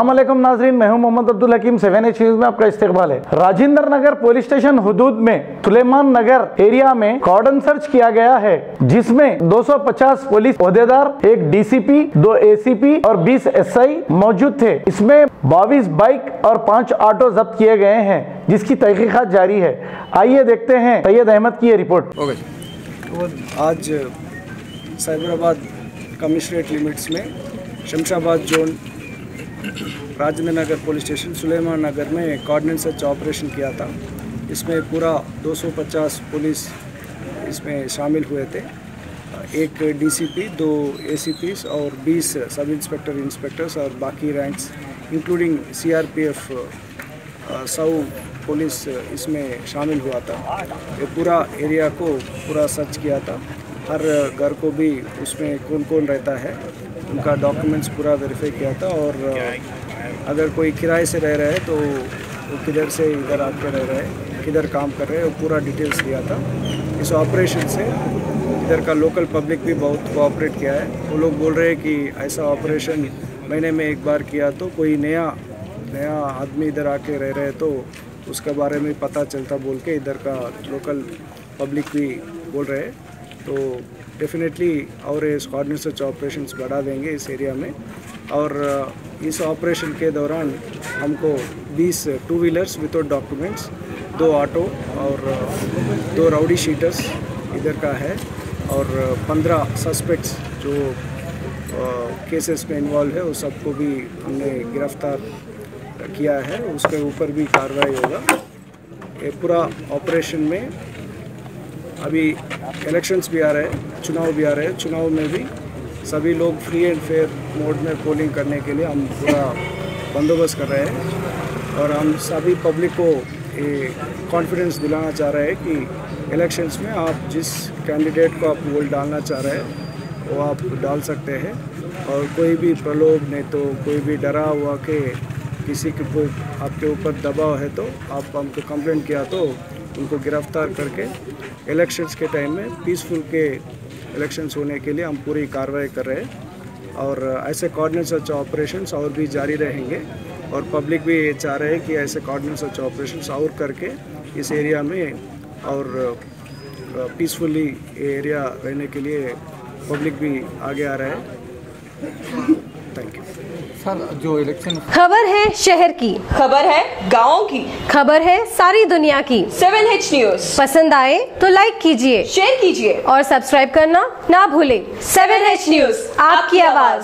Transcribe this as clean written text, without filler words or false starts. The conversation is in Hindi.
अस्सलामुअलैकुम नाजरीन, मैं हूं मोहम्मद अब्दुल हकीम। 7H न्यूज़ में आपका इस्तकबाल है। राजेंद्र नगर पुलिस स्टेशन हुदूद में सुलेमान नगर एरिया में कॉर्डन सर्च किया गया है, जिसमें 250 पुलिस ओहदेदार, एक डीसीपी, 2 एसीपी और 20 एसआई मौजूद थे। इसमें 22 बाइक और 5 ऑटो जब्त किए गए हैं, जिसकी तहकीकात जारी है। आइए देखते हैं सैयद अहमद की ये रिपोर्ट। आज साइबराबाद कमिश्नरेट लिमिट्स में Shamshabad zone Rajendra Nagar police station Suleman नगर में कॉर्डिनेट सर्च ऑपरेशन किया था। इसमें पूरा 250 पुलिस इसमें शामिल हुए थे। एक डीसीपी, 2 एसीपीस और 20 सब इंस्पेक्टर्स और बाकी रैंक्स इंक्लूडिंग सीआरपीएफ 100 पुलिस इसमें शामिल हुआ था। ये पूरा एरिया को पूरा सर्च किया था। हर घर को भी उसमें कौन कौन रहता है उनका डॉक्यूमेंट्स पूरा वेरीफाई किया था, और अगर कोई किराए से रह रहा है तो वो किधर से इधर आके रह रहे हैं, किधर काम कर रहे हैं, वो पूरा डिटेल्स दिया था। इस ऑपरेशन से इधर का लोकल पब्लिक भी बहुत कोऑपरेट किया है। वो लोग बोल रहे हैं कि ऐसा ऑपरेशन महीने में एक बार किया तो कोई नया आदमी इधर आके रह रहे हैं तो उसके बारे में पता चलता बोल के इधर का लोकल पब्लिक भी बोल रहे हैं। तो डेफिनेटली और इस कोऑर्डिनेट सर्च ऑपरेशंस बढ़ा देंगे इस एरिया में। और इस ऑपरेशन के दौरान हमको 20 two wheelers without documents, 2 auto और 2 राउडी शीटर्स इधर का है, और 15 सस्पेक्ट्स जो केसेस में इन्वॉल्व है, उस सबको भी हमने गिरफ्तार किया है। उसके ऊपर भी कार्रवाई होगा। ये पूरा ऑपरेशन में अभी इलेक्शंस भी आ रहे हैं, चुनाव भी आ रहे हैं। चुनाव में भी सभी लोग फ्री एंड फेयर मोड में पोलिंग करने के लिए हम पूरा बंदोबस्त कर रहे हैं, और हम सभी पब्लिक को कॉन्फिडेंस दिलाना चाह रहे हैं कि इलेक्शंस में आप जिस कैंडिडेट को आप वोट डालना चाह रहे हैं वो आप डाल सकते हैं। और कोई भी प्रलोभ नहीं, तो कोई भी डरा हुआ कि किसी के कोई आपके ऊपर दबाव है तो आप हमको कंप्लेंट किया तो उनको गिरफ्तार करके इलेक्शंस के टाइम में पीसफुल के इलेक्शंस होने के लिए हम पूरी कार्रवाई कर रहे हैं। और ऐसे कोऑर्डिनेट सर्च ऑपरेशंस और भी जारी रहेंगे, और पब्लिक भी चाह रहे हैं कि ऐसे कोऑर्डिनेट सर्च ऑपरेशंस और करके इस एरिया में और पीसफुली एरिया रहने के लिए पब्लिक भी आगे आ रहा है। Thank you sir. जो इलेक्शन खबर है शहर की, खबर है गाँव की, खबर है सारी दुनिया की। 7H न्यूज़ पसंद आए तो लाइक कीजिए, शेयर कीजिए और सब्सक्राइब करना ना भूलें। 7H न्यूज़, आपकी आवाज।